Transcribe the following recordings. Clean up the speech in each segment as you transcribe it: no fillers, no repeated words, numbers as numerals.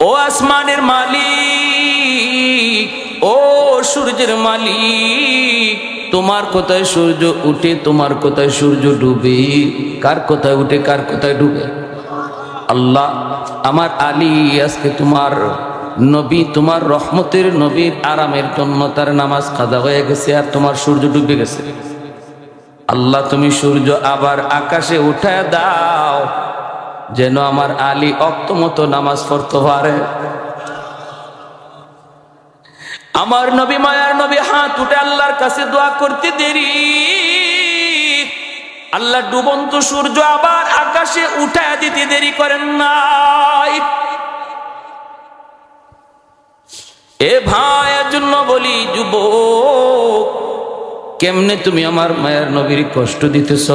ও আসমানের মালিক, ও সূর্যের মালিক, তোমার কোথায় সূর্য উঠে, তোমার কোথায় সূর্য ডুবে, কার কোথায় উঠে কার কোথায় ডুবে? আল্লাহ, আমার আলী আজকে তোমার নবী, তোমার রহমতের নবীর আরামের জন্য তার নামাজ কাজা হয়ে গেছে আর তোমার সূর্য ডুবে গেছে। আল্লাহ, তুমি সূর্য আবার আকাশে উঠায় দাও, যেন আমার আলী অক্ত মতো নামাজ পড়তে পারে। আমার নবী, মায়ার নবী হাত উঠে আল্লাহর কাছে দোয়া করতে দেরি, আল্লাহ ডুবন্ত সূর্য আবার আকাশে উঠায় দিতে দেরি করেন নাই। এ ভাই, এর জন্য বলি যুবক, কেমনে তুমি আমার মায়ের নবীর কষ্ট দিতেছ?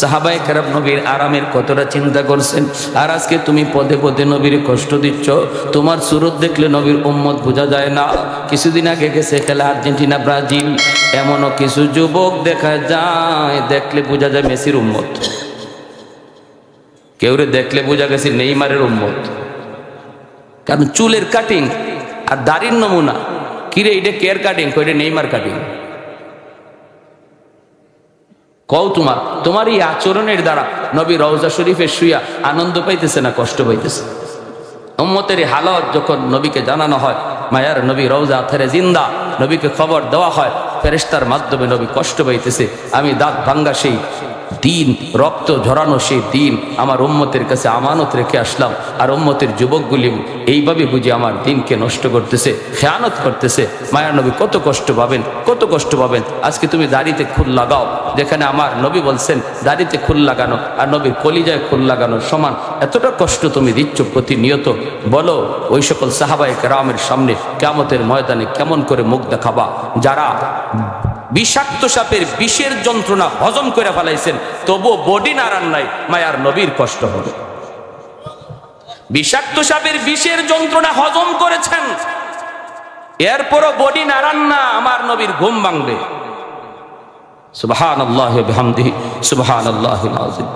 সাহাবায়ে কেরাম নবীর আরামের কতটা চিন্তা করছেন, আর আজকে তুমি পদে পদে নবীর কষ্ট দিচ্ছ। তোমার সুরত দেখলে নবীর উম্মত বোঝা যায় না। কিছুদিন আগে গেছে খেলা আর্জেন্টিনা ব্রাজিল, এমনও কিছু যুবক দেখা যায় দেখলে বোঝা যায় মেসির উম্মত, কেউরে দেখলে বোঝা গেছে নেইমারের উম্মত। কারণ চুলের কাটিং আর দাড়ির নমুনা, কিরে এটা কেয়ার কাটিং, কইরে নেইমার কাটিং। কও তোমার এই আচরণের দ্বারা নবী রওজা শরীফে শুইয়া আনন্দ পাইতেছে না কষ্ট পাইতেছে? উম্মতের হালত যখন নবীকে জানানো হয়, মায়ার নবী রওজা আথারে জিন্দা, নবীকে খবর দেওয়া হয়, ফেরেশতার মাধ্যমে নবী কষ্ট পাইতেছে। আমি দাঁত ভাঙ্গা সেই দিন, রক্ত ঝরানো সেই দিন আমার উম্মতের কাছে আমানত রেখে আসলাম, আর উম্মতের যুবকগুলি এইভাবে বুঝি আমার দিনকে নষ্ট করতেছে, খেয়ানত করতেছে। মায়ার নবী কত কষ্ট পাবেন, কত কষ্ট পাবেন। আজকে তুমি দাড়িতে খুল লাগাও, যেখানে আমার নবী বলছেন দাড়িতে খুল লাগানো আর নবীর কলিজায় খুল লাগানো সমান। এতটা কষ্ট তুমি দিচ্ছ প্রতিনিয়ত, বলো ওই সকল সাহাবায়ে কেরামের সামনে কিয়ামতের ময়দানে কেমন করে মুখ দেখাবা, যারা বিষাক্ত সাপের বিষের যন্ত্রণা হজম করে ফেলাইছেন, তবুও বডি নাড়ান নাই, মায়ার নবীর কষ্ট হবে। বিষাক্ত সাপের বিষের যন্ত্রণা হজম করেছেন, এরপরও বডি নাড়ান না, আমার নবীর ঘুম ভাঙবে। সুবহানাল্লাহি ওয়া বিহামদিহি সুবহানাল্লাহিল আযীম।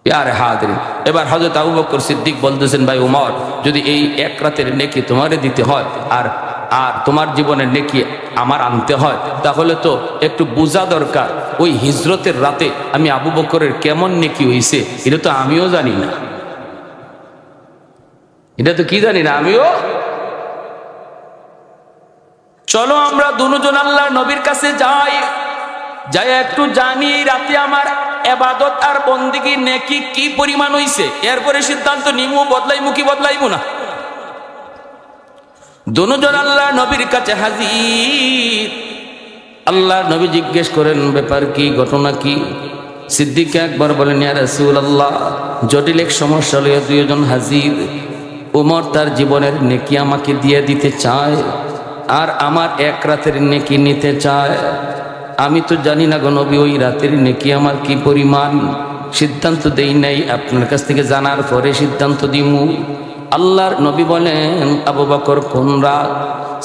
প্যারে হাজিরিন, এবার হযরত আবু বকর সিদ্দিক বলতেছেন, ভাই উমর, যদি এই এক রাতের নেকি তোমারে দিতে হয় আর তোমার জীবনের নেকি আমার আনতে হয়, তাহলে তো একটু বোঝা দরকার ওই হিজরতের রাতে আমি আবু বকরের কেমন নেকি হইছে, এটা তো আমিও জানি না। এটা তো কি জানি না আমিও। চলো আমরা দুজন আল্লাহর নবীর কাছে যাই, যাই একটু জানি রাতে আমার ইবাদত আর বন্দেগী নেকি কি পরিমাণ হইছে, এরপরে সিদ্ধান্ত নিমু বদলাইমু কি বদলাইমু না। দুজন আল্লাহর নবীর কাছে হাজির। আল্লাহর নবী জিজ্ঞেস করেন, ব্যাপার কি, ঘটনা কি? সিদ্দিক একবার বলেন, ইয়া রাসূলুল্লাহ, জটিল এক সমস্যা লইয়া দুইজন হাজির। উমর তার জীবনের নেকি আমাকে দিয়ে দিতে চায়, আর আমার এক রাতের নেকি নিতে চায়। আমি তো জানি না গো নবী ওই রাতের নেকি আমার কি পরিমাণ, সিদ্ধান্ত দেই নাই, আপনার কাছ থেকে জানার পরে সিদ্ধান্ত দিমু। আল্লাহর নবী বলেন, আবু বকর কোন রাত?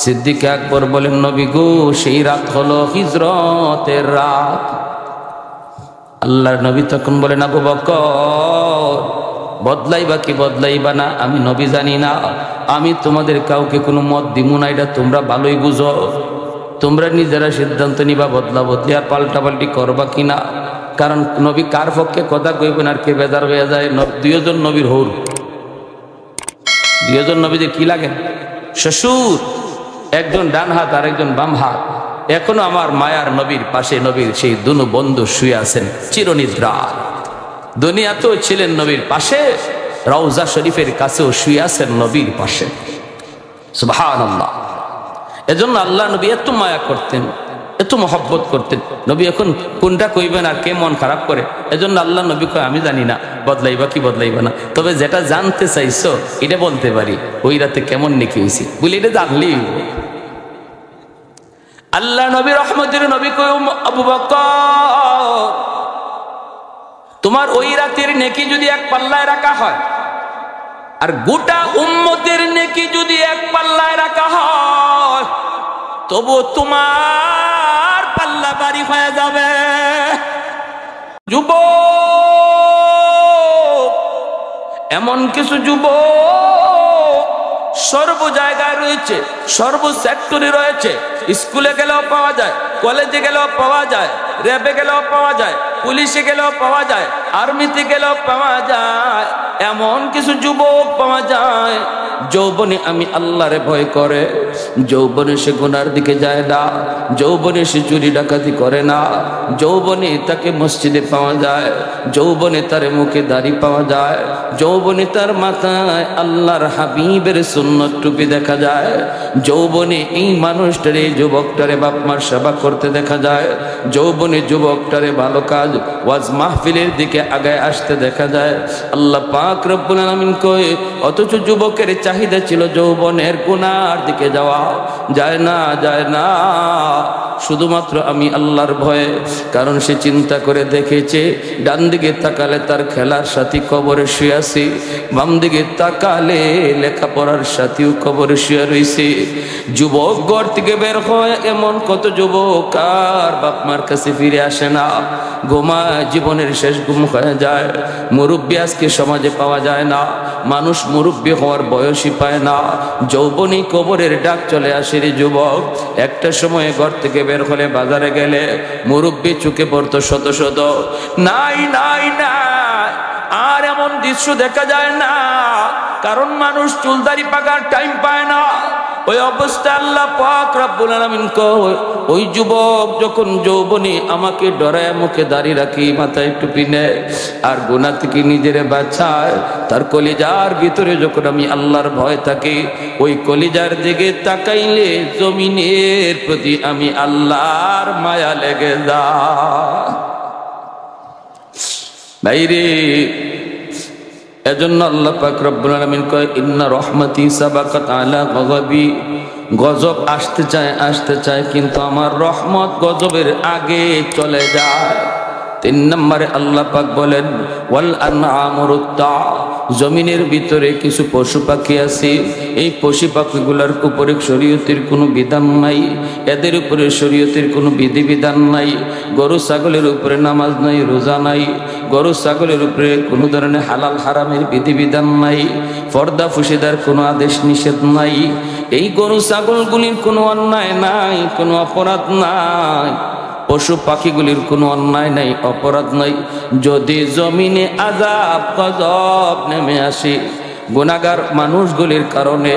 সিদ্দিক আকবর বলেন, নবী গো, সেই রাত হলো হিজরতের রাত। আল্লাহর নবী তখন বলেন, আবু বকর, বদলাইবা কি বদলাইবা না আমি নবী জানি না, আমি তোমাদের কাউকে কোনো মত দিমু না, এটা তোমরা ভালোই বুঝো। তোমরা নিজেরা সিদ্ধান্ত নিবা বদলা বদলি আর পাল্টাপাল্টি করবা কিনা। কারণ নবী কার পক্ষে কথা কইবেন আর কে বেজার হয়ে যায়। দুইজন নবীর হৌর, দুইজন নবীদের কি লাগে, শ্বশুর, একজন ডান হাত আর একজন বাম হাত। এখনো আমার মায়ার নবীর পাশে নবীর সেই দুনো বন্ধু শুয়ে আছেন চিরনিদ্রা। দুনিয়াতেও ছিলেন নবীর পাশে, রওজা শরীফের কাছেও শুয়ে আছেন নবীর পাশে। সুবহানাল্লাহ। এজন্য আল্লাহ নবী এত মায়া করতেন, এত মহব্বত করতেন। নবী এখন কোনটা কইবেন আর কে মন খারাপ করে, এজন্য আল্লাহ নবী কয়, আমি জানি না বদলাইবা কি বদলাইবা না, তবে যেটা জানতে চাইছো এটা বলতে পারি, ওই রাতে কেমন নেকি হয়েছে বলে এটা জানলি। আল্লাহ নবী রহমতের নবী কয়, আবু বকর, তোমার ওই রাতের নেকি যদি এক পাল্লায় রাখা হয় আর গোটা উম্মতের নেকি যদি এক পাল্লায় রাখা হয়, তবু তোমার পাল্লা ভারী হয়ে যাবে। যুবক, এমন কিছু যুবক সর্ব জায়গায় রয়েছে, সর্ব সেক্টরে রয়েছে। স্কুলে গেলেও পাওয়া যায়, কলেজে গেলেও পাওয়া যায়, র্যাবে গেলেও পাওয়া যায়, পুলিশে গেলেও পাওয়া যায়, আর্মিতে গেলেও পাওয়া যায়। এমন কিছু যুবক পাওয়া যায় যৌবনে আমি আল্লাহরে ভয় করে, যৌবনে সে গুনার দিকে যায় না, যৌবনে সে চুরি ডাকাতি করে না, যৌবনে তাকে মসজিদে পাওয়া যায়, যৌবনে তার মুখে দাড়ি পাওয়া যায়, যৌবনে তার মাথায় আল্লাহর হাবিবের সুন্নত টুপি দেখা যায়, যৌবনে এই মানুষটারে এই যুবকটারে বাপ মার সেবা করতে দেখা যায়, যৌবনে যুবকটারে ভালো কাজ ওয়াজ মাহফিলের দিকে আগায় আসতে দেখা যায়। আল্লাহ পাক রব্বুল আলামিন কয় অথচ যুবকের চাহিদা ছিল যৌবনের গুনার দিকে যাওয়া, যায় না, যায় না, শুধুমাত্র আমি আল্লাহর ভয়ে। কারণ সে চিন্তা করে দেখেছে ডান দিকে তাকালে তার খেলার সাথী কবরে শুয়ে আছে, বাম দিকে তাকালে লেখাপড়ার সাথীও কবরে শুয়ে রয়েছে। যুবক ঘর থেকে বের হয় এমন কত যুবক আর বাপ মার কাছে ফিরে আসে না, ঘুমায়, জীবনের শেষ ঘুম হয়ে যায়। মুরব্বী আজকে সমাজে পাওয়া যায় না, মানুষ মুরব্বী হওয়ার বয়সই পায় না। যৌবনী কবরের ডাক চলে আসে রে যুবক। একটা সময়ে ঘর থেকে বের হলে বাজারে গেলে মুরব্বী চুকে পড়তো শত শত, নাই নাই নাই, আর এমন দৃশ্য দেখা যায় না, কারণ মানুষ চুলদারি পাকার টাইম পায় না। ওই অবস্থা আল্লাহ পাক রব্বুল আলামিন কয় ওই যুবক যখন যৌবনী আমাকে ডরায় মুখে দাড়ি রাখি, মাথায় টুপি নেয় আর গুনাহ থেকে নিজেরে বাঁচায়, তার কলিজার ভিতরে যখন আমি আল্লাহর ভয় থাকি, ওই কলিজার দিকে তাকাইলে জমিনের প্রতি আমি আল্লাহর মায়া লেগে যায়। ভাইরে, এজন্য আল্লাহ পাক রব্বুল আলামিন কয় ইন্না রহমতি সাবাকাত আলা গযবি, গজব আসতে চায় কিন্তু আমার রহমত গজবের আগে চলে যায়। 3 নম্বরে আল্লাহ পাক বলেন ওয়াল আনআমুরুত্তা, জমিনের ভিতরে কিছু পশু পাখি আছে, এই পশু পাখিগুলোর উপরে শরীয়তের কোনো বিধান নাই, এদের উপরে শরীয়তের কোনো বিধিবিধান নাই। গরু ছাগলের উপরে নামাজ নাই, রোজা নাই, গরু ছাগলের উপরে কোনো ধরনের হালাল হারামের বিধিবিধান নাই, পর্দা ফুশিদার কোনো আদেশ নিষেধ নাই। এই গরু ছাগলগুলির কোনো অন্যায় নাই, কোনো অপরাধ নাই, পশু পাখিগুলির কোনো অন্যায় নাই, অপরাধ নাই। যদি জমিনে আযাব গজব নেমে আসে গুনাহগার মানুষগুলির কারণে,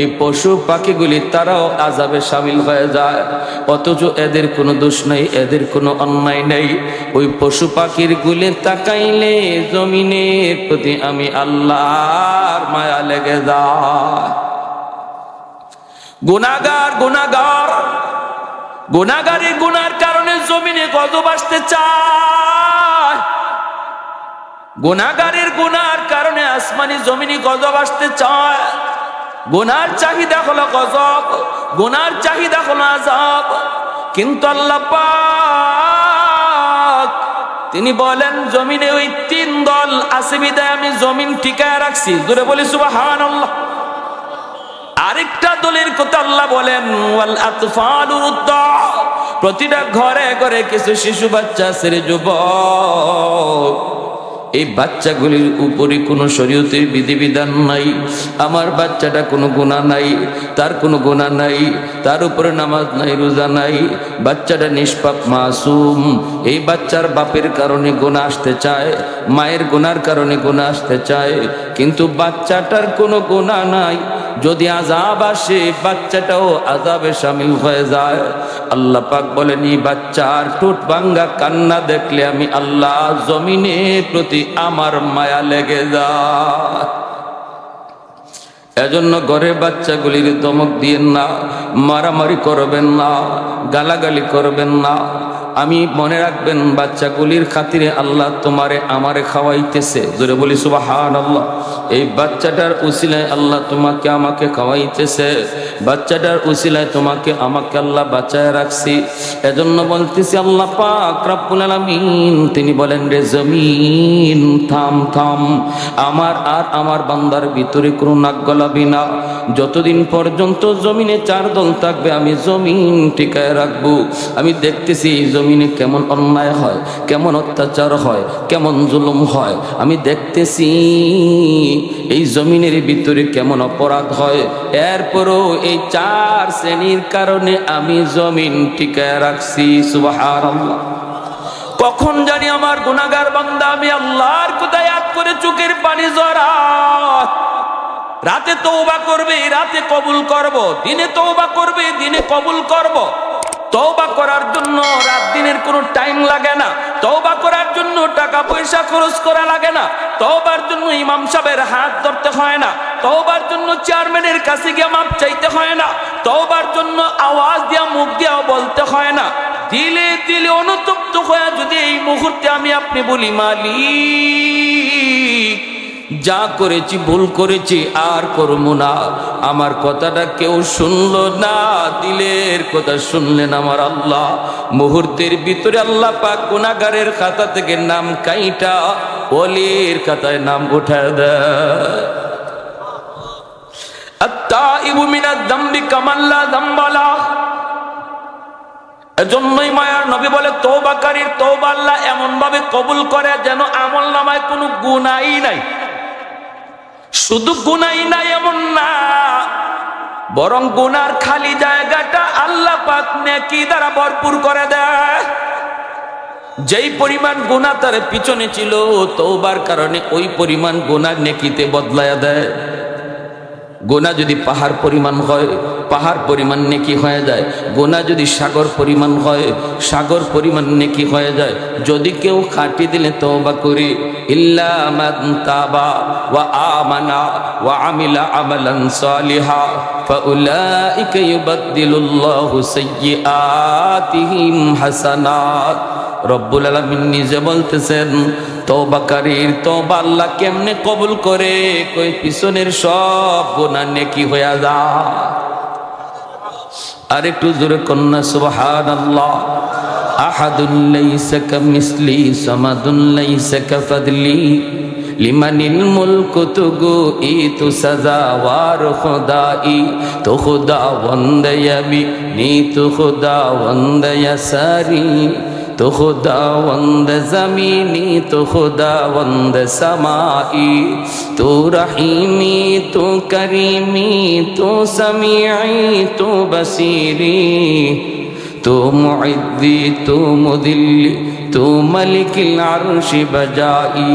এই পশু পাখিগুলি তারাও আযাবে শামিল হয়ে যায়, অথচ এদের কোনো দোষ নাই, এদের কোনো অন্যায় নেই। ওই পশু পাখির গুলি তাকাইলে জমিনের প্রতি আমি আল্লাহর মায়া লেগে যায়। গুনাহগার গুনাহগার গুনাহগারি গুনার কারণে জমিনে গজব আসতে চায়, গুনাহগারের গুনার কারণে আসমানি জমিনে গজব আসতে চায়। গুনার চাহিদা হলো গজব, গুনার চাহিদা হলো আযাব। কিন্তু আল্লাহ পাক তিনি বলেন জমিনে ওই 3 দল আছে বিধায় আমি জমিন টিকায় রাখছি। জোরে বলি সুবহানাল্লাহ। আরেকটা দলের কথা আল্লাহ বলেন ওয়াল আতফালু রুদ্দা, প্রতিটা ঘরে ঘরে কিছু শিশু বাচ্চা আছে রে যুবক, এই বাচ্চাগুলির উপরে কোনো শরীয়তের বিধিবিধান নাই। আমার বাচ্চাটা কোনো গুনাহ নাই, তার কোনো গুনাহ নাই, তার উপরে নামাজ নাই, রোজা নাই, বাচ্চাটা নিষ্পাপ মাসুম। এই বাচ্চার বাপের কারণে গুনাহ আসতে চায়, মায়ের গুনার কারণে গুনাহ আসতে চায়, কিন্তু বাচ্চাটার কোনো গুনাহ নাই। যদি আযাব আসে বাচ্চাটাও আযাবে শামিল হয়ে যায়। আল্লাহ পাক বলেন এই বাচ্চার ঠোঁট ভাঙ্গা কান্না দেখলে আমি আল্লাহ জমিনের প্রতি আমার মায়া লেগে যায়। এজন্য ঘরের বাচ্চাগুলির ধমক দিয়েন না, মারামারি করবেন না, গালাগালি করবেন না। আমি মনে রাখবেন বাচ্চাগুলির খাতিরে আল্লাহ তোমারে আমারে খাওয়াইতেছে। জোরে বলি সুবহানাল্লাহ। এই বাচ্চাটার উসিলায় আল্লাহ তোমাকে আমাকে খাওয়াইতেছে, বাচ্চাটার উসিলায় তোমাকে আমাকে আল্লাহ বাঁচায় রাখছি। এজন্য বলতেছি আল্লাহ পাক রব্বুল আলামিন তিনি বলেন রে জমিন থাম থাম, আমার আর আমার বান্দার ভিতরে কোনো নাক গলাবি না। যতদিন পর্যন্ত জমিনে 4 দল থাকবে আমি জমিন টিকায় রাখবো। আমি দেখতেছি জমিনে কেমন অন্যায় হয়, কেমন অত্যাচার হয়, কেমন জুলুম হয়, আমি দেখতেছি এই জমিনের ভিতরে কেমন অপরাধ হয়। এরপরও এই 4 শ্রেণীর কারণে আমি জমিন টিকায় রাখছি। সুবহানাল্লাহ। কখন জানি আমার গুনাহগার বান্দা আমি আল্লাহর কথা ইয়াদ করে চোখের পানি ঝরায়। রাতে তওবা করবে, রাতে কবুল করব, দিনে তওবা করবে, দিনে কবুল করব। তওবা করার জন্য রাত দিনের কোনো টাইম লাগে না, তওবা করার জন্য টাকা পয়সা খরচ করা লাগে না, তওবার জন্য ইমাম সাহেবের হাত ধরতে হয় না, তওবার জন্য চেয়ারম্যানের কাছে গিয়ে মাপ চাইতে হয় না, তওবার জন্য আওয়াজ দিয়া মুখ দিয়াও বলতে হয় না। দিলে দিলে অনুতপ্ত হয়ে যদি এই মুহূর্তে আমি আপনি বলি, মালিক যা করেছি ভুল করেছি আর করবো না, আমার কথাটা কেউ শুনলো না, দিলের কথা শুনলেন আমার আল্লাহ, মুহূর্তের ভিতরে আল্লাহ পাক গুনাহগারের খাতা থেকে নাম কাইটা ওলির খাতায় নাম উঠায় দেয়। আত-তাইবু মিনাদ যামবি কামান লা যামবা লাহ। এজন্যই মায়ার নবী বলে তওবাকারীর তওবা আল্লাহ এমন ভাবে কবুল করে যেন আমলনামায় কোনো গুনাহই নাই। শুধু গুনাহই নাই এমন না, বরং গুনার খালি জায়গাটা আল্লাহ পাক নেকি দ্বারা ভরপুর করে দেয়। যেই পরিমাণ গুনাহ তার পিছনে ছিল, তওবার কারণে ওই পরিমাণ গুনাহ নেকিতে বদলায়া দেয়। গুনাহ যদি পাহাড় পরিমাণ হয়, পাহাড় পরিমাণ নেকি হয়ে যায়। গুনাহ যদি সাগর পরিমাণ হয়, সাগর পরিমাণ নেকি হয়ে যায়। যদি কেউ খাটি দিলে তওবা করে, ইল্লা মান তাবা ওয়া আমানা ওয়া আমিলা আমালান সালিহা ফাউলাইকা ইউবাদদিলুল্লাহু সাইয়্যাতিহিম হাসানাত। রব্বুল আলামিন নিজে বলতেছেন তওবাকারীর তওবা আল্লাহ কেমনে কবুল করে, কই পিছনের সব গুনাহ নেকি হয়ে যায়। আর একটু জোরে কন্যা সুবহানাল্লাহ। আহাদুন লাইসা কামিসলি সামাদুন লাইসা কাফাদলি লিমানিল মুলকু তুগু ইতু সাজাওয়ার খুদাই তো খুদা ওয়ান্দায়াবি নি তো খুদা ওয়ান্দায়াসারি তো খুদাওয়ান্দ জমিনি তো খুদাওয়ান্দ সমাই তো রহিমি তো করিমি তো সমিঈ তো বসিরি তো মুইদ্দি তো মুদিল্লি তো মালিকিল আরশি বজাই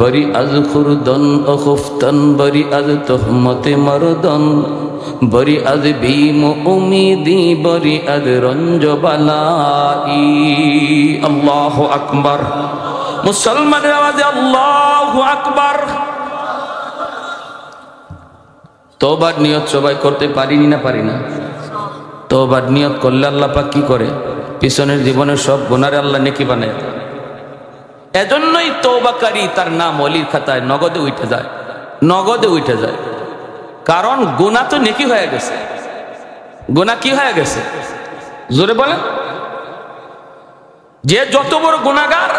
বরি আজ খুরদন ও খুফতন বরি আজ তোহমতে মরদন বরি আজ ভীম উমিদি বরি আজ রঞ্জ বালাই। আল্লাহু আকবার। মুসলমানের আওয়াজে আল্লাহু আকবার। তওবার নিয়ত সবাই করতে পারিনি না পারি না? তওবার নিয়ত করলে আল্লাহ পাক কি করে? পিছনের জীবনের সব গুনাহরে আল্লাহ নেকি বানায়। এজন্যই তওবাকারী তার নাম ওলির খাতায় নগদে উঠে যায়, নগদে উঠে যায়। কারণ গুনাহ তো নেকি হয়ে গেছে। গুনাহ কি হয়ে গেছে? জোরে বলেন। যে যত বড় গুনাহগার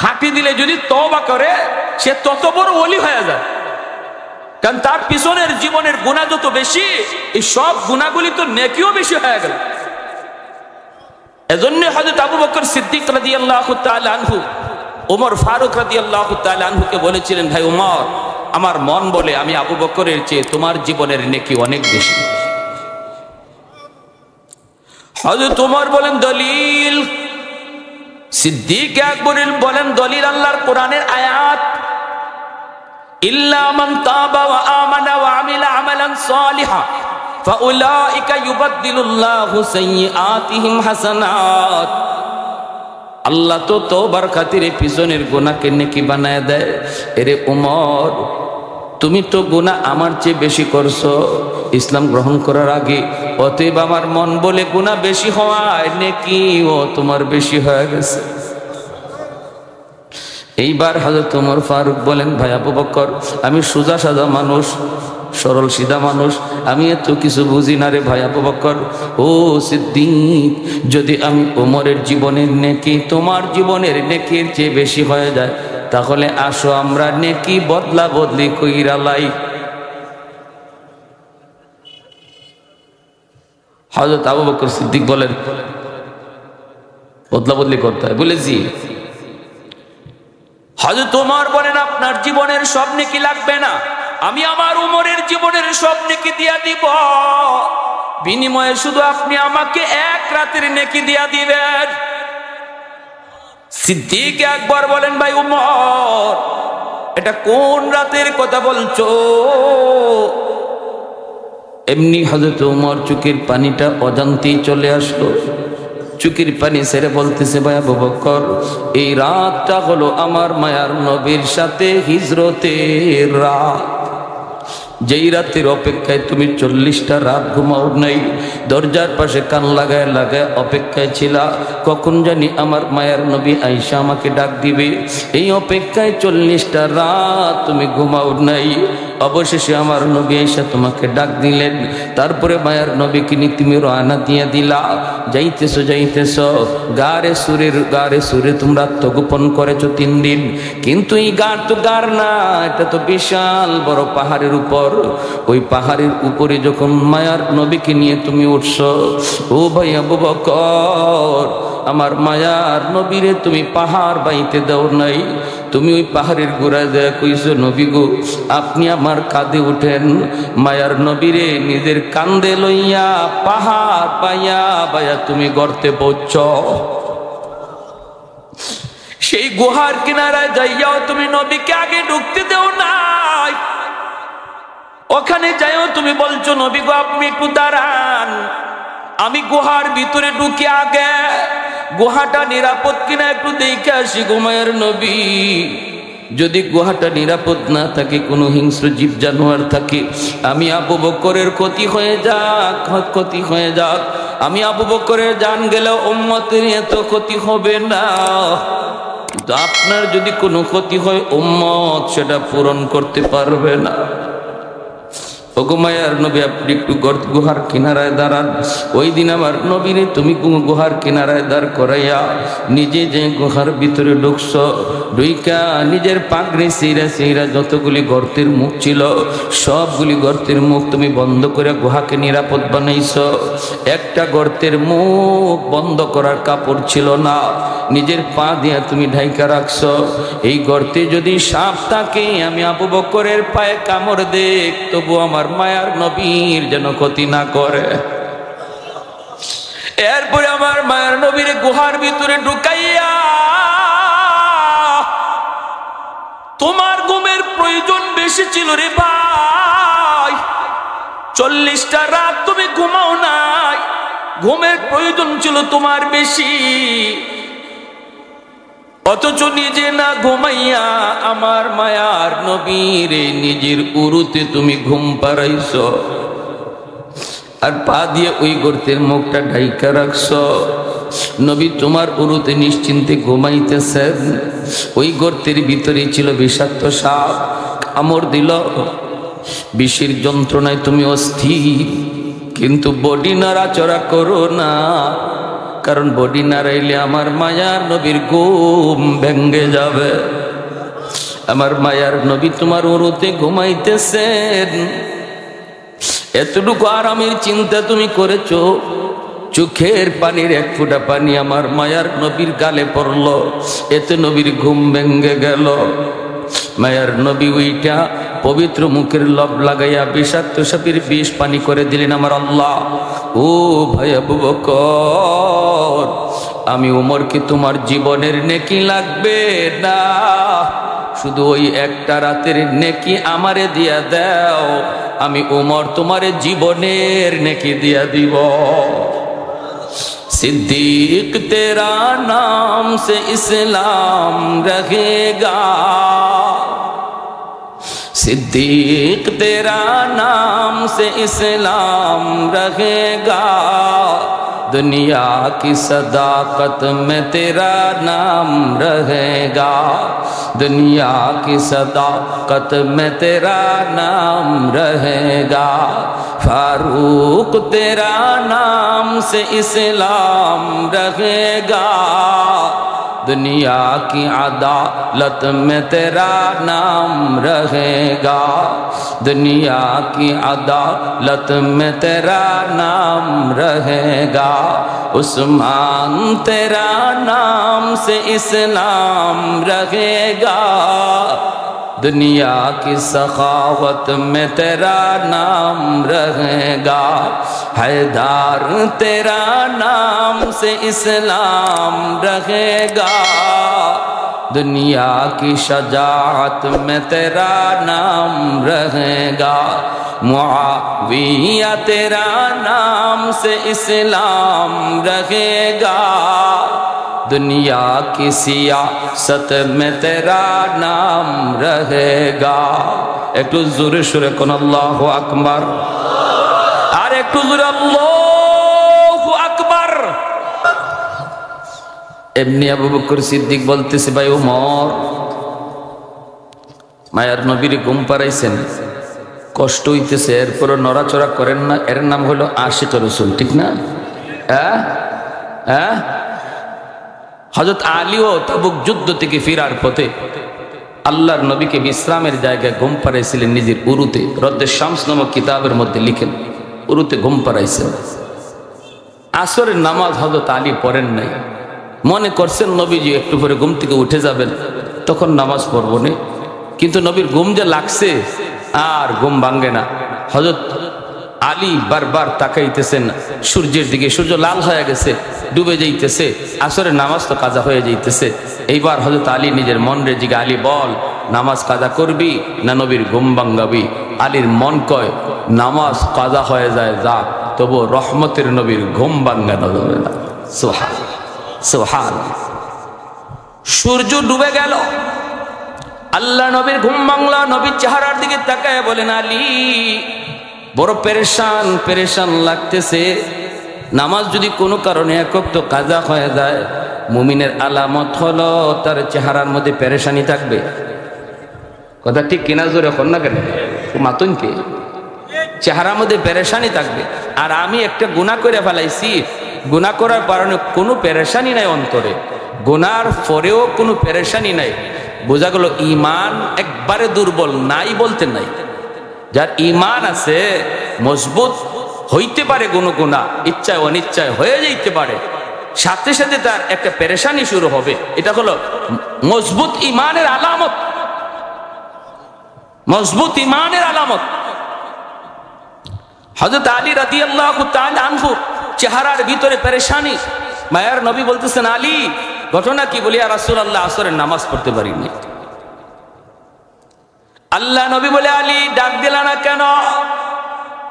খাঁটি দিলে যদি তওবা করে, সে তত বড় ওলি হয়ে যায়। কারণ তার পিছনের জীবনের গুনাহ যত বেশি, এই সব গুনাহগুলি তো নেকিও বেশি হয়ে গেল। এজন্য হযরত আবু বকর সিদ্দিক রাদিয়াল্লাহু তাআলা আনহু ওমর ফারুক রাদিয়াল্লাহু তাআলা আনহুকে বলেছিলেন, ভাই ওমর, আমার মন বলে আমি আবু বকরের চেয়ে তোমার জীবনের নেকি অনেক বেশি। হযরত ওমর বলেন দলিল, সিদ্দিক আকবর বলেন দলিল আল্লাহর কোরআনের আয়াত, ইল্লা মান তাবা ওয়া আমানা ওয়া আমিলা আমালান সালিহা ফাউলাইকা ইউবাদদিলুল্লাহু সাইয়্যাতিহিম হাসানাত। আল্লাহ তো তওবার খাতিরে পিছনের গুনাহকে নেকি বানায় দেয়। এরে ওমর, তুমি তো গুনাহ আমার চেয়ে বেশি করছো ইসলাম গ্রহণ করার আগে, অতএব আমার মন বলে গুনাহ বেশি হওয়ায় নেকিও তোমার বেশি হয়ে গেছে। এইবার হযরত ওমর ফারুক বলেন, ভাই আবু বকর, আমি সোজা সাদা মানুষ, সরল সিধা মানুষ, আমি এত কিছু বুঝি না রে ভাই আবু বকর। ও সিদ্দিক, যদি আমি ওমরের জীবনের নেকি তোমার জীবনের নেকির চেয়ে বেশি হয়ে যায়, তাহলে আসো আমরা নেকি বদলা বদলি কইরা লাই। হযরত আবু বকর সিদ্দিক বলেন, বদলা বদলি করতে হয়। বলেছি হযরত ওমর বলেন আপনার জীবনের সব নেকি লাগবে না, আমি আমার উমরের জীবনের সব নেকি দিয়া দিব, বিনিময়ে শুধু আপনি আমাকে এক রাতের নেকি দিয়া দিবেন। সিদ্দিক আকবর বলেন ভাই উমর এটা কোন রাতের কথা বলছো? এমনি হযরত ওমর চোখের পানিটা অজান্তেই চলে আসলো, চোখের পানি ছেড়ে বলতেছে ভাই আবু বকর এই রাতটা হলো আমার মায়ার নবীর সাথে হিজরতের রাত, যেই রাতের অপেক্ষায় তুমি 40টা রাত ঘুমাও নাই, দরজার পাশে কান লাগায় লাগায় অপেক্ষায় ছিলা কখন জানি আমার মায়ার নবী আয়েশা আমাকে ডাক দিবে, এই অপেক্ষায় 40টা রাত তুমি ঘুমাও নাই, অবশেষে আমার নবী আয়েশা তোমাকে ডাক দিলেন, তারপরে মায়ার নবীকে নিয়ে তুমি রওনা দিয়ে দিলা, যাইতেছো যাইতেছো গারে সুরে তোমরা আত্মগোপন করেছো 3 দিন, কিন্তু এই গার তো গার না, এটা তো বিশাল বড় পাহাড়ের উপর, ওই পাহাড়ের উপরে যখন মায়ার নবীকে নিয়ে তুমি উঠছো, ও ভাই আবু বকর আমার মায়ার নবীরে তুমি পাহাড় বাইতে দাও নাই, তুমি ওই পাহাড়ের গোড়ায় দেয়া কইছো নবী গো আপনি আমার কাঁধে উঠেন, মায়ার নবীরে নিজের কান্দে লইয়া পাহাড় পাইয়া বাইয়া তুমি গর্তে পৌঁছ, সেই গুহার কিনারায় যাইয়াও তুমি নবীকে আগে ঢুকতে দেও নাই, ওখানে যাইও তুমি বলছো নবী গো আপনি একটু দাঁড়ান, আমি গুহার ভিতরে ঢুকে আগে গুহাটা নিরাপদ কিনা একটু দেখে আসি গো মায়ের নবী, যদি গুহাটা নিরাপদ না থাকে কোনো হিংস্র জীব জানোয়ার থাকে আমি আবু বকরের ক্ষতি হয়ে যাক, আমি আবু বকরের জান গেলেও উম্মতের এত ক্ষতি হবে না, কিন্তু আপনার যদি কোনো ক্ষতি হয় উম্মত সেটা পূরণ করতে পারবে না। ওগো মায়ার নবী আপনি একটু গুহার কিনারায় দাঁড়ান, ওই দিন আমার নবীরে তুমি গুহার কিনারায় দাঁড় করাইয়া নিজে যে গুহার ভিতরে ঢুকছ, ঢুইকা নিজের পাগড়ি সেইরা যতগুলি গর্তের মুখ ছিল সবগুলি গর্তের মুখ তুমি বন্ধ করে গুহাকে নিরাপদ বানাইছ, একটা গর্তের মুখ বন্ধ করার কাপড় ছিল না, নিজের পা দিয়ে তুমি ঢাইকা রাখছ, এই গর্তে যদি সাপ থাকে আমি আবু বকরের পায়ে কামড় দেখ তবু আমার মায়ার নবীর যেন ক্ষতি না করে। এরপরে আমার মায়ার নবীর গুহার ভিতরে ঢুকাইয়া তোমার ঘুমের প্রয়োজন বেশি ছিল রে ভাই, 40টা রাত তুমি ঘুমাও নাই, ঘুমের প্রয়োজন ছিল তোমার বেশি, অথচ নিজে না ঘুমাইয়া আমার মায়ার নবীর নিজের উরুতে তুমি ঘুম পাড়াইছ, আর পা দিয়ে ওই গর্তের মুখটা ঢাইকা রাখছ, নবী তোমার উরুতে নিশ্চিন্তে ঘুমাইতেছেন, ওই গর্তের ভিতরে ছিল বিষাক্ত সাপ, কামড় দিল, বিষের যন্ত্রণায় তুমি অস্থির, কিন্তু বডি নাড়াচড়া করো না, কারণ বডি নাড়াইলে আমার মায়ার নবীর ঘুম ভেঙ্গে যাবে, আমার মায়ার নবী তোমার উরুতে ঘুমাইতেছেন, এতটুকু আরামের চিন্তা তুমি করেছো, চোখের পানির এক ফোঁটা পানি আমার মায়ার নবীর গালে পড়ল, এতে নবীর ঘুম ভেঙ্গে গেল, মায়ার নবী ওইটা পবিত্র মুখের লব লাগাইয়া বিষাক্ত সাপের বিষ পানি করে দিলেন আমার আল্লাহ। ও ভাই আবু বকর আমি উমরকে তোমার জীবনের নেকি লাগবে না, শুধু ওই একটা রাতের নেকি আমারে দিয়া দাও, আমি উমর তোমার জীবনের নেকি দিয়া দিব। सिद्दीक तेरा नाम से इस्लाम रहेगा, सिद्दीक तेरा नाम से इस्लाम रहेगा, दुनिया की सदाकत में तेरा नाम रहेगा, दुनिया की सदाकत में तेरा नाम रहेगा, फारूक तेरा नाम से इस्लाम रहेगा, दुनिया की अदालत में तेरा नाम रहेगा, दुनिया की अदालत में तेरा नाम रहेगा। उस्मान तेरा नाम से इस्लाम रहेगा, दुनिया की सखावत में तेरा नाम रहेगा। हैदर तेरा नाम से इस्लाम रहेगा, दुनिया की शजाअत में तेरा नाम रहेगा। मुआविया तेरा नाम से इस्लाम रहेगा, दुनिया की सियासत में तेरा नाम रहेगा। एक तो जोरे सुरे कोन अल्लाहु আকবার, আর একটু জোরে আল্লাহু আকবার। এমনি আবু বকর সিদ্দিক বলতেছে, ভাই ওমর মায়ার নবীর ঘুম পাড়াইছেন, কষ্ট হইতেছে, এরপরও নড়াচড়া করেন না, এর নাম হলো আশিক রাসূল, ঠিক না? হযরত আলীও তাবুক যুদ্ধ থেকে ফেরার পথে আল্লাহর নবীকে বিশ্রামের জায়গায় ঘুম পাড়াইছিলেন নিজের উরুতে। রদ্দে শামস নামক কিতাবের মধ্যে লিখেন, উরুতে ঘুম পাড়াইছেন। আসরের নামাজ হযরত আলী পড়েন নাই, মনে করছেন নবীজি একটু পরে ঘুম থেকে উঠে যাবেন, তখন নামাজ পড়ব না। কিন্তু নবীর ঘুম যে লাগছে আর ঘুম ভাঙ্গে না। হযরত আলী বারবার তাকাইতেছেন সূর্যের দিকে, সূর্য লাল হয়ে গেছে, ডুবে যাইতেছে, আসরের নামাজ তো কাজা হয়ে যাইতেছে। এইবার হযরত আলী নিজের মন রে জিগে, আলী বল নামাজ কাজা করবি না নবীর ঘুম ভাঙ্গাবি? আলীর মন কয় নামাজ কাজা হয়ে যায় যা, তবু রহমতের নবীর ঘুম ভাঙ্গানো যাবে না। সুবহানাল্লাহ সুবহানাল্লাহ। সূর্য ডুবে গেল, আল্লাহ নবীর ঘুম ভাঙলো। নবীর চেহারার দিকে তাকায় বলেন, আলী বড় পেরেশান পেরেশান লাগতেছে। নামাজ যদি কোনো কারণে একক তো কাজা হয়ে যায়, মুমিনের আলামত হলো তার চেহারার মধ্যে পেরেশানি থাকবে। কথা ঠিক কিনা? জোরে এখন না কেন মাতুন কে? চেহারার মধ্যে পেরেশানি থাকবে। আর আমি একটা গুনাহ করে ফেলাইছি, গুনাহ করার কারণে কোনো পেরেশানি নাই অন্তরে, গুনার পরেও কোনো পেরেশানি নাই। বোঝা গেল ঈমান একবারে দুর্বল নাই বলতে নাই। যার ঈমান আছে মজবুত হইতে পারে, কোনো গুনাহ ইচ্ছায় অনিচ্ছায় হয়ে যাইতে পারে, সাথে সাথে তার একটা পেরেশানি শুরু হবে। এটা হলো মজবুত ঈমানের আলামত, মজবুত ঈমানের আলামত। হযরত আলী রাদিয়াল্লাহু তাআলা আনহু চেহারার ভিতরে পেরেশানি। মায়ার নবী বলতেছেন, আলী ঘটনা কি? বলি, ইয়া রাসূলুল্লাহ আসরের নামাজ পড়তে পারিনি। আল্লাহ নবী বলে, আলী ডাক দিলা না কেন?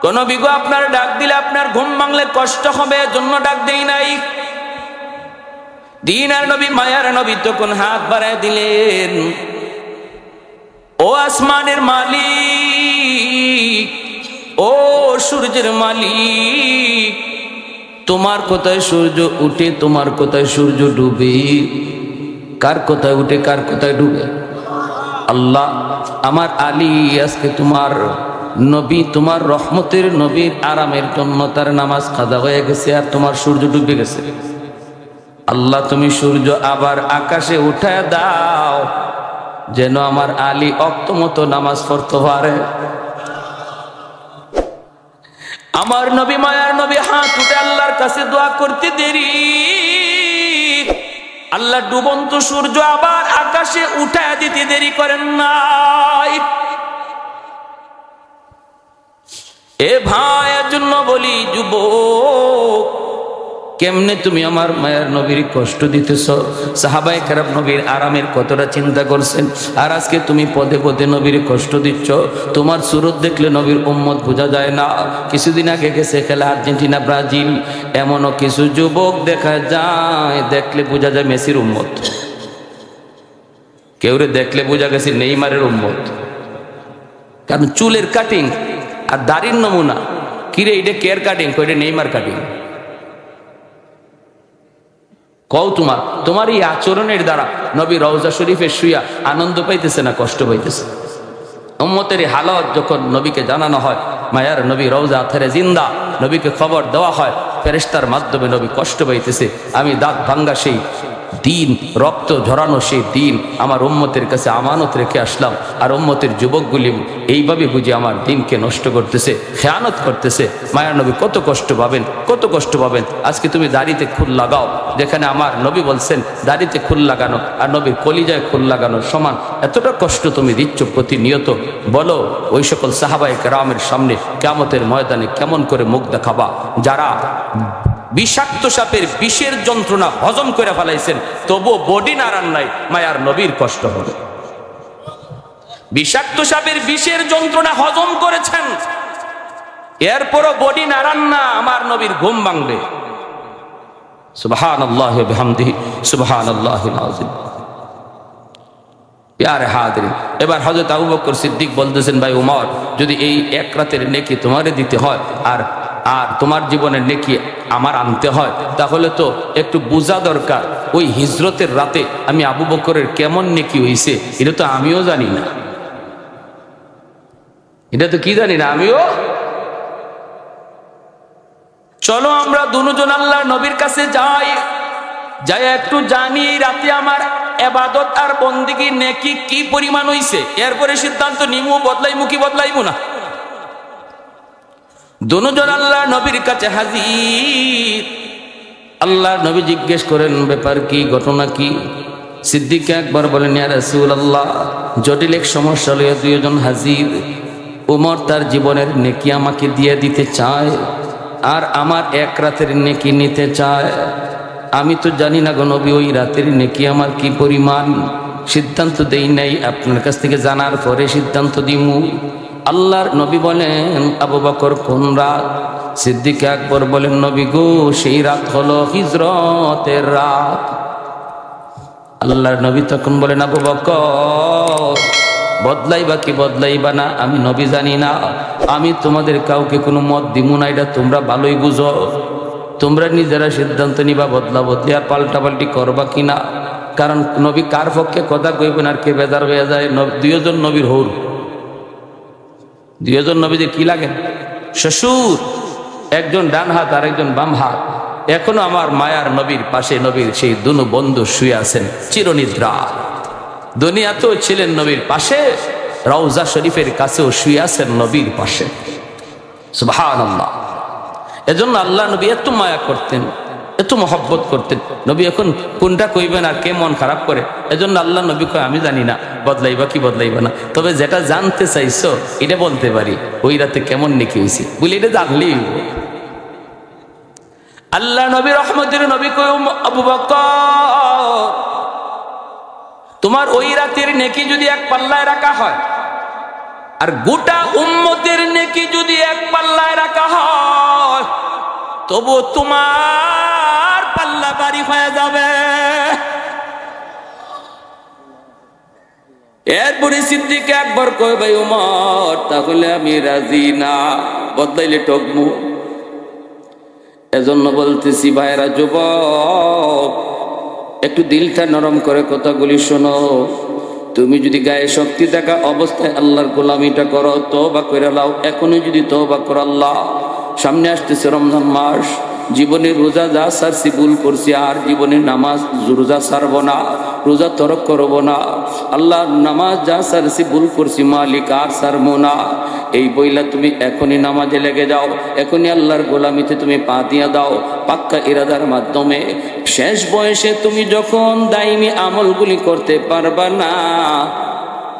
কোন বিগো আপনার ডাক দিলে আপনার ঘুম ভাঙলে কষ্ট হবে, জন্য ডাক দেই নাই। দিনার নবী মায়ার নবী তখন হাত বাড়ায় দিলেন, ও আসমানের মালিক, ও সূর্যের মালিক, তোমার কোথায় সূর্য উঠে, তোমার কোথায় সূর্য ডুবে? কার কোথায় উঠে কার কোথায় ডুবে? আল্লাহ, আমার আলী আজকে তোমার নবী, তোমার রহমতের নবীর আরামের জন্য তার নামাজ কাজা হয়ে গেছে, আর তোমার সূর্য ডুবে গেছে। আল্লাহ, তুমি সূর্য আবার আকাশে উঠায় দাও, যেন আমার আলী অক্ত মতো নামাজ পড়তে পারে। আমার নবী মায়ার নবী হাত উঠে আল্লাহর কাছে দোয়া করতে দেরি, আল্লাহ ডুবন্ত সূর্য আবার আকাশে উঠায় দিতে দেরি করেন নাই। এ ভাইয়ের জন্য বলি, যুবক, কেমনে তুমি আমার মায়ের নবীর কষ্ট দিতেছ? সাহাবায়ে কেরাম নবীর আরামের কতটা চিন্তা করছেন, আর আজকে তুমি পদে পদে নবীর কষ্ট দিচ্ছ। তোমার সুরত দেখলে নবীর উম্মত বোঝা যায় না। কিছুদিন আগে গেছে খেলা আর্জেন্টিনা ব্রাজিল, এমনও কিছু যুবক দেখা যায় দেখলে বোঝা যায় মেসির উম্মত, কেউরে দেখলে বোঝা গেছে নেইমারের উম্মত। কারণ চুলের কাটিং আর দাড়ির নমুনা, কিরে এটা কেয়ার কাটিং, কইটা নেইমার কাটিং। কও তোমার এই আচরণের দ্বারা নবী রওজা শরীফে শুয়া আনন্দ পাইতেছে না কষ্ট পাইতেছে? উম্মতের হালত যখন নবীকে জানানো হয়, মায়ার নবী রওজা আথারে জিন্দা, নবীকে খবর দেওয়া হয়, ফেরেশতার মাধ্যমে নবী কষ্ট পাইতেছে। আমি দাঁত ভাঙ্গা সেই দিন রক্ত ঝরানো সেই দিন আমার উম্মতের কাছে আমানত রেখে আসলাম, আর উম্মতের যুবকগুলি এইভাবে বুঝি আমার দিনকে নষ্ট করতেছে, খেয়ানত করতেছে। মায়ার নবী কত কষ্ট পাবেন, কত কষ্ট পাবেন। আজকে তুমি দাড়িতে খুল লাগাও, যেখানে আমার নবী বলছেন দাড়িতে খুল লাগানো আর নবীর কলিজায় খুল লাগানোর সমান। এতটা কষ্ট তুমি দিচ্ছ প্রতিনিয়ত। বলো ওই সকল সাহাবায়ে কেরামের সামনে কিয়ামতের ময়দানে কেমন করে মুখ দেখাবা, যারা বিষাক্ত সাপের বিষের যন্ত্রণা হজম করে ফেলাইছেন, তবু বডি নাড়ান নাই, মায়ার নবীর কষ্ট হবে। বিষাক্ত সাপের বিষের যন্ত্রণা হজম করেছেন, এরপরও বডি নাড়ান না, আমার নবীর ঘুম ভাঙবে। সুবহানাল্লাহি ওয়া বিহামদিহি সুবহানাল্লাহিল আযীম। প্যারে হাজিরিন, এবার হযরত আবু বকর সিদ্দিক বলতেছেন, ভাই উমর, যদি এই এক রাতের নেকি তোমারে দিতে হয় আর তোমার জীবনের নেকি আমার আনতে হয়, তাহলে তো একটু বোঝা দরকার ওই হিজরতের রাতে আমি আবু বকরের কেমন নেকি হইছে। এটা তো আমিও জানি না, এটা তো কি জানি না আমিও। চলো আমরা দুজন আল্লাহর নবীর কাছে যাই, যাই একটু জানি রাতে আমার ইবাদত আর বন্দেগী নেকি কি পরিমাণ হইছে, এরপরে সিদ্ধান্ত নিমু বদলাইমু কি বদলাইমু না। দুজন আল্লাহর নবীর কাছে হাজির। আল্লাহর নবী জিজ্ঞেস করেন, ব্যাপার কি, ঘটনা কি? সিদ্দিক আকবর বলেন, ইয়া রাসূলুল্লাহ, জটিল এক সমস্যা লইয়া দুইজন হাজির। উমর তার জীবনের নেকি আমাকে দিয়ে দিতে চায়, আর আমার এক রাতের নেকি নিতে চায়। আমি তো জানি না গো নবী ওই রাতের নেকি আমার কি পরিমাণ, সিদ্ধান্ত দেই নাই, আপনার কাছ থেকে জানার পরে সিদ্ধান্ত দিমু। আল্লাহর নবী বলেন, আবু বকর কোন রাত? সিদ্দিক আকবর বলেন, নবী গো, সেই রাত হলো হিজরতের রাত। আল্লাহর নবী তখন বলেন, আবু বকর, বদলাইবা কি বদলাইবা না আমি নবী জানি না, আমি তোমাদের কাউকে কোনো মত দিমু না, এটা তোমরা ভালোই বুঝো। তোমরা নিজেরা সিদ্ধান্ত নিবা বদলা বদলি আর পাল্টাপাল্টি করবা কিনা। কারণ নবী কার পক্ষে কথা কইবেন আর কে বেজার হয়ে যায়। দুইজন নবীর হৌর, দুইজন নবীদের কি লাগে, শ্বশুর, একজন ডান হাত আর একজন বাম হাত। এখনো আমার মায়ার নবীর পাশে নবীর সেই দুনু বন্ধু শুয়ে আছেন চিরনিদ্রা। দুনিয়াতেও ছিলেন নবীর পাশে, রওজা শরীফের কাছেও শুয়ে আছেন নবীর পাশে। সুবহানাল্লাহ। এজন্য আল্লাহ নবী এত মায়া করতেন, এত মহব্বত করতেন। নবী এখন কোনটা কইবেন আর কে মন খারাপ করে, এজন্য আল্লাহ নবী কয়, আমি জানি না বদলাইবা কি বদলাইবা না, তবে যেটা জানতে চাইছো এটা বলতে পারি, ওই রাতে কেমন নেকি হয়েছে বলে এটা জানলেই। আল্লাহ নবী রহমতের নবী কয়, আবু বকর, তোমার ওই রাতের নেকি যদি এক পাল্লায় রাখা হয় আর গোটা উম্মতের নেকি যদি এক পাল্লায় রাখা হয়, তবু তোমার পাল্লা ভারী হয়ে যাবে। এরপরে সিদ্দিক আকবর কয়, ভাই উমর, তাহলে আমি রাজি না, বদলাইলে ঠকবো। এজন্য বলতেছি ভাইরা, যুবক, একটু দিলটা নরম করে কথাগুলি শোনো। তুমি যদি গায়ে শক্তি থাকা অবস্থায় আল্লাহর গোলামিটা করো, তওবা করে নাও। এখনই যদি তওবা করো, আল্লাহ, সামনে আসতেছে রমজান মাস, জীবনে রোজা যা সারছি ভুল করছি, আর জীবনে নামাজ রোজা সারবো না, রোজা তরক করবো না। আল্লাহ, নামাজ যা সারছি ভুল করছি মালিক, আর সারবো না। এই বইলা তুমি এখনই নামাজে লেগে যাও, এখনই আল্লাহর গোলামিতে তুমি পা দিয়া দাও পাক্কা ইরাদার মাধ্যমে। শেষ বয়সে তুমি যখন দাইমি আমলগুলি করতে পারবা না,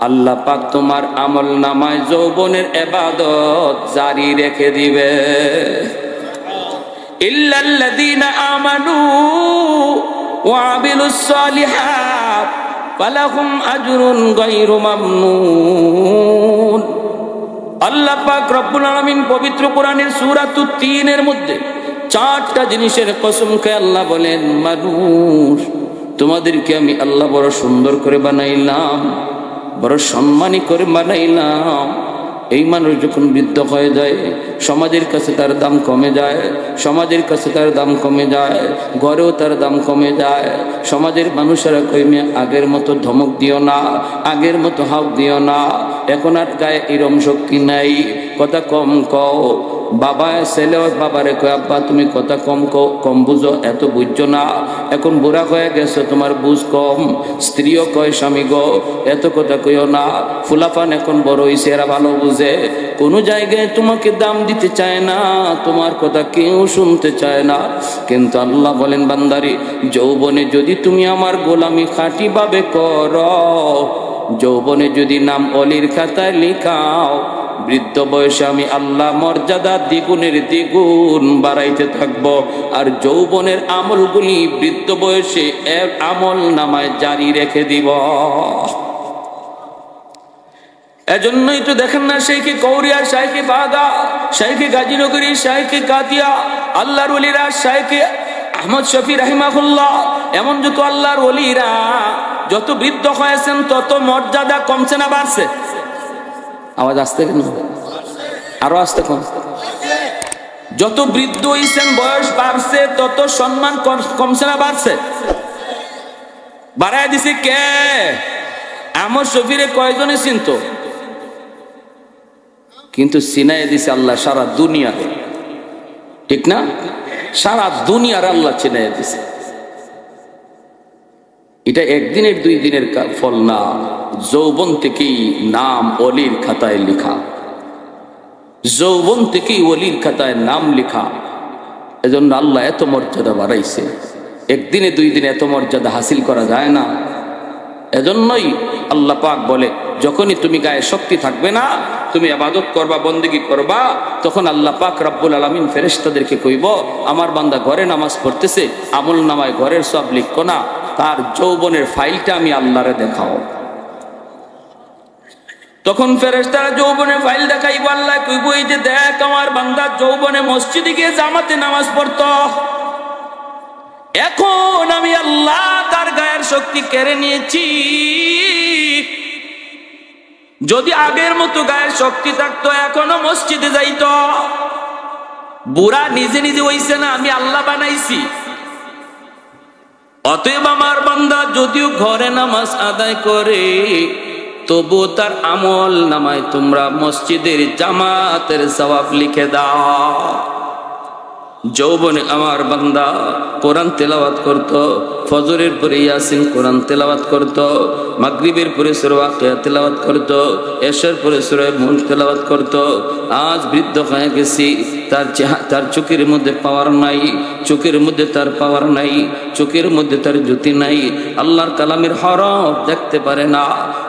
আল্লাহ পাক তোমার আমল নামায় যৌবনের ইবাদত জারি রেখে দিবে। ইল্লাল্লাযীনা আমানু ওয়া আমিলুস সালিহাত ফালাহুম আজরুন গায়রু মামনুন। আল্লাহ পাক রব্বুল আলামিন পবিত্র কোরআনের সূরা ৩ এর মধ্যে 4টা জিনিসের কসম খেয়ে আল্লাহ বলেন, মানুষ, তোমাদেরকে আমি আল্লাহ বড় সুন্দর করে বানাইলাম, বড় সম্মানী করে বানাইলাম। এই মানুষ যখন বৃদ্ধ হয়ে যায়, সমাজের কাছে তার দাম কমে যায়, সমাজের কাছে তার দাম কমে যায়, ঘরেও তার দাম কমে যায়। সমাজের মানুষেরা কইমে আগের মতো ধমক দিও না, আগের মতো হাঁক দিও না, এখন আর গায়ে এরম শক্তি নাই, কথা কম কও। বাবা ছেলে বাবারে কয় আব্বা তুমি কথা কম বুঝো, এত বুঝছো না, এখন বুড়া হয়ে গেছো তোমার বুঝ কম। স্ত্রীও কয় স্বামী গো এত কথা কইও না, ফুলাফান এখন বড় হইছে এরা ভালো বুঝে, কোনো জায়গায় তোমাকে দাম দিতে চায় না, তোমার কথা কেউ শুনতে চায় না। কিন্তু আল্লাহ বলেন বান্দারি যৌবনে যদি তুমি আমার গোলামি খাঁটি ভাবে করো, যৌবনে যদি নাম অলির খাতায় লিখাও, বৃদ্ধ বয়সে আমি আল্লাহ মর্যাদা দ্বিগুণের দ্বিগুণ বাড়াইতে থাকব। আর যৌবনের আমলগুলি বৃদ্ধ বয়সে এক আমল নামায় জারি রেখে দিব। এজন্যই তো দেখেন না শাইখে কৌরিয়া, শাইখে বাগা, শাইখে গাজীনগরী, শাইখে কাতিয়া, আল্লাহর ওলিরা, শাইখে আহমদ শফি রাহিমাহুল্লাহ, এমন যত আল্লাহর ওলিরা যত বৃদ্ধ হয়েছেন তত মর্যাদা কমছে না বাড়ছে? আওয়াজ আসতে কেন? আরো আসতে কম। যত বৃদ্ধ হইছেন বয়স বাড়ছে তত সম্মান কমছে না বাড়ছে? বাড়ায় দিছে কে? আহমদ শফিরে কয়জনে চিনতো? কিন্তু চিনাই দিছে আল্লাহ সারা দুনিয়ারে, ঠিক না? সারা দুনিয়ার আল্লাহ চিনাই দিছে। এটা একদিনের দুই দিনের ফল না, যৌবন থেকেই নাম অলির খাতায় লেখা, যৌবন থেকেই অলির খাতায় নাম লেখা। এজন্য আল্লাহ এত মর্যাদা বাড়াইছে, একদিনে দুই দিনে এত মর্যাদা হাসিল করা যায় না। এজন্যই আল্লাহ পাক বলে যখনই তুমি গায়ে শক্তি থাকবে না, তুমি ইবাদত করবা, বন্দেগী করবা, তখন আল্লাহ পাক রব্বুল আলামিন ফেরেশতাদেরকে কইব আমার বান্দা ঘরে নামাজ পড়তেছে, আমল নামায় ঘরের সব লিখো না, তার যৌবনের ফাইলটা আমি আল্লাহরে দেখাও। তখন ফেরেশতারা যৌবনের ফাইল দেখাইব, আল্লাহ কইব এই যে দেখ আমার বান্দা যৌবনে মসজিদে গিয়ে জামাতে নামাজ পড়তো, এখন আমি আল্লাহ তার গায়ের শক্তি কেড়ে নিয়েছি। যদি আগের মতো গায়ের শক্তি থাকতো এখনো মসজিদে যাইতো। বুড়া নিজে নিজে হইছে না, আমি আল্লাহ বানাইছি। অতএব আমার বান্দা যদিও ঘরে নামাজ আদায় করে, তবু তার আমল নামায় তোমরা মসজিদের জামাতের সওয়াব লিখে দাও। যৌবনে আমার বান্দা কোরআন তেলাওয়াত করত, ফজরের পরে ইয়াসিন কোরআন তেলাওয়াত করত, মাগরিবের পরে সূরা ওয়াকিয়া তেলাওয়াত করত, এশার পরে সূরা মুলক তেলাওয়াত করত। আজ বৃদ্ধ হয়ে গেছি, তার চোখের মধ্যে পাওয়ার নাই, চোখের মধ্যে তার পাওয়ার নাই, চোখের মধ্যে তার জ্যোতি নাই, আল্লাহর কালামের হরফ দেখতে পারে না,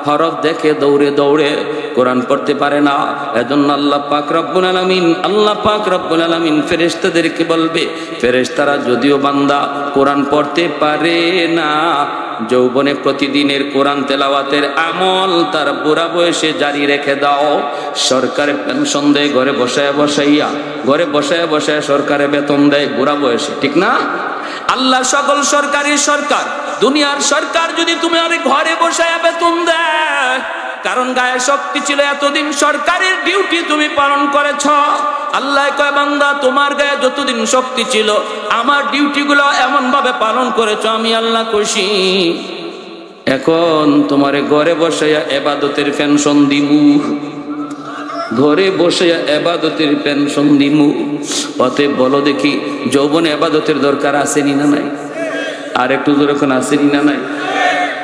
হরফ দেখে দৌড়ে দৌড়ে কোরআন পড়তে পারে না। এজন্য আল্লাহ পাক রব্বুল আলামিন ফেরেশতাদেরকে বলবে, ফেরেশতারা যদিও বান্দা কোরআন পড়তে পারে না, যৌবনে প্রতিদিনের কোরআন তেলাওয়াতের আমল তার বুড়া বয়সে জারি রেখে দাও। সরকারে পেনশন দেয় ঘরে বসায় বসায় সরকারে বেতন দেয় বুড়া বয়সে, ঠিক না? আল্লাহ সকল সরকারি সরকার, দুনিয়ার সরকার যদি তুমি অনেক ঘরে বসায় বেতন দেয়, কারণ গায়ে শক্তি ছিল, এতদিন সরকারের ডিউটি তুমি পালন করেছ। আল্লাহ কয় বান্দা তোমার গায়ে যতদিন শক্তি ছিল আমার ডিউটি গুলো এমন ভাবে পালন করেছ, আমি আল্লাহ খুশি। এখন তোমারে ঘরে বসাইয়া ইবাদতের পেনশন দিমু, ঘরে বসাইয়া ইবাদতের পেনশন দিমু। অতএব বলো দেখি যৌবনে ইবাদতের দরকার আসেনি না নাই? আর একটু জোরে কোন আসেনি না নাই?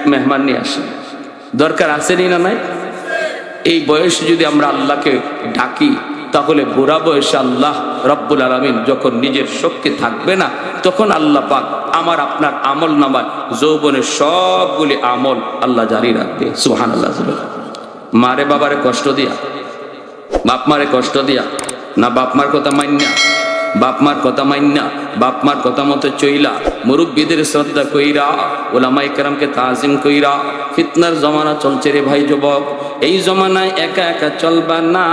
মেহমান নিয়ে আসে, দরকার আসেনি না নাই? এই বয়সে যদি আমরা আল্লাহকে ডাকি, তাহলে বুড়া বয়সে আল্লাহ রব্বুল আলামিন যখন নিজের শক্তি থাকবে না, তখন আল্লাহ পাক আমার আপনার আমল নামায় যৌবনের সবগুলি আমল আল্লাহ জারি রাখবে। সুবহানাল্লাহ। মারে বাবারে কষ্ট দিয়া, বাপ মারে কষ্ট দিয়া না, বাপ মার কথা মাইন্না, বাপ মার কথা মাইন্না, বাপ মার কথা মতো চইলা, মুরব্বীদের শ্রদ্ধা কইরা, ওলামায়ে কেরামকে তাজিম কইরা। ফিতনার জমানা চলছে রে ভাই যুবক, এই জমানায় একা একা চলবা না।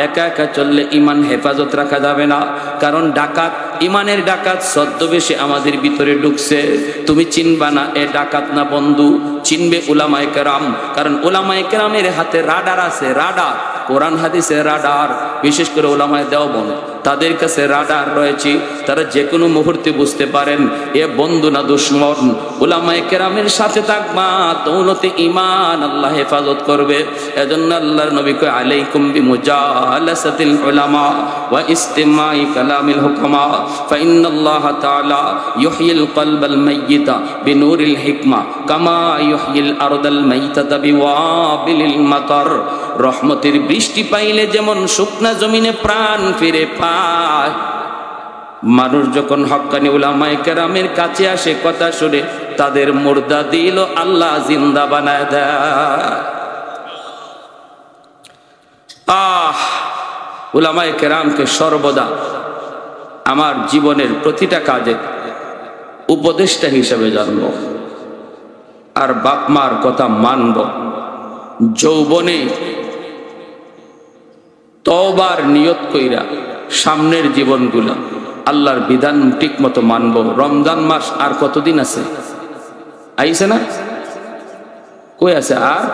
একা একা চললে ইমান হেফাজত রাখা যাবে না, কারণ ডাকাত, ইমানের ডাকাত ছদ্মবেশে আমাদের ভিতরে ঢুকছে। তুমি চিনবা না এ ডাকাত না বন্ধু, চিনবে উলামায়ে কেরাম, কারণ উলামায়ে কেরামের হাতে রাডার আছে, রাডার, কোরআন হাদিসের রাডার। বিশেষ করে উলামায়ে দেওবন্দ, তাদের কাছে রাডার রয়েছে, তারা যে কোনো মুহূর্তে বুঝতে পারেন এ বন্ধু না দুশমন। উলামায়ে কেরামের সাথে থাকবা, দৌলতে ঈমান আল্লাহ হেফাজত করবে। এজন্য আল্লাহর নবী কয় আলাইকুম বিমুজালাসাতিল উলামা ওয়া ইস্তিমাই কালামিল হুকামা ফাইন্নাল্লাহ তাআলা ইউহয়িল কলবাল মাইয়িতা বিনূরিল হিকমা কামা ইউহয়িল আরদাল মাইতাতা বিওয়াবিলিল মাতার। রহমতের বৃষ্টি পাইলে যেমন শুকনা জমিনে প্রাণ ফিরে পায়, মানুষ যখন হক্কানি উলামায়ে কেরামের কাছে আসে কথা শুনে তাদের মুর্দা দিল আল্লাহ জিন্দা বানায় দেয়। উলামায়ে কেরামকে সর্বদা আমার জীবনের প্রতিটা কাজে উপদেষ্টা হিসেবে জানব, আর বাপ মার কথা মানব। যৌবনে তওবার নিয়ত কইরা সামনের জীবনগুলো আল্লাহর বিধান ঠিক মতো মানব। রমজান মাস আর কতদিন আছে? আইছে না? কই আছে? আর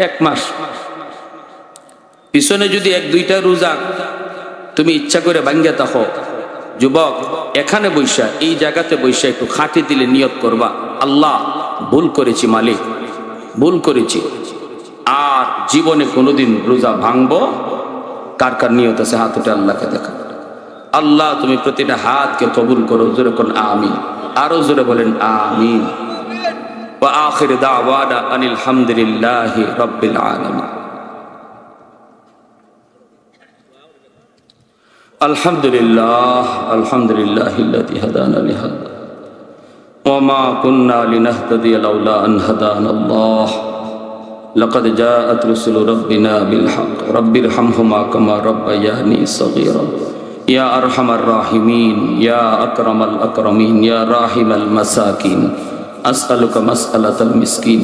1 মাস। পিছনে যদি 1-2টা রোজা তুমি ইচ্ছা করে ভাঙ্গা থাকো, যুবক এখানে বৈশা, এই জায়গাতে বৈশা একটু খাঁটি দিলে নিয়ত করবা, আল্লাহ ভুল করেছি মালিক, ভুল করেছি, আর জীবনে কোনোদিন রোজা ভাঙবো। কার কার নিয়ত আছে হাত উঠে আল্লাহকে দেখা। আল্লাহ তুমি প্রতিটা হাতকে কবুল করো, জোরে কোন আমিন, আরো জোরে বলেন আমিন। ওয়া আখির দাওয়ানা আনিল হামদুলিল্লাহি রাব্বিল আলামিন। আলহামদুলিল্লাহ, আলহামদুলিল্লাহিল্লাযী হাদানা লিহাযা ওয়া মা কুন্না লিনাহতাদিয়া লাউলা আন হাদানাল্লাহ। লাকাদ জাআত রুসুলু রাব্বিনা বিল হক রাব্বিরহামহুমা কামা রাব্বায়ানি সগীরা। ইয়া আরহামার রাহিমিন, ইয়া আকরামাল আকরামিন, ইয়া রাহিমাল মাসাকিন, আসআলুকা মাসআলাতাল মিসকিন।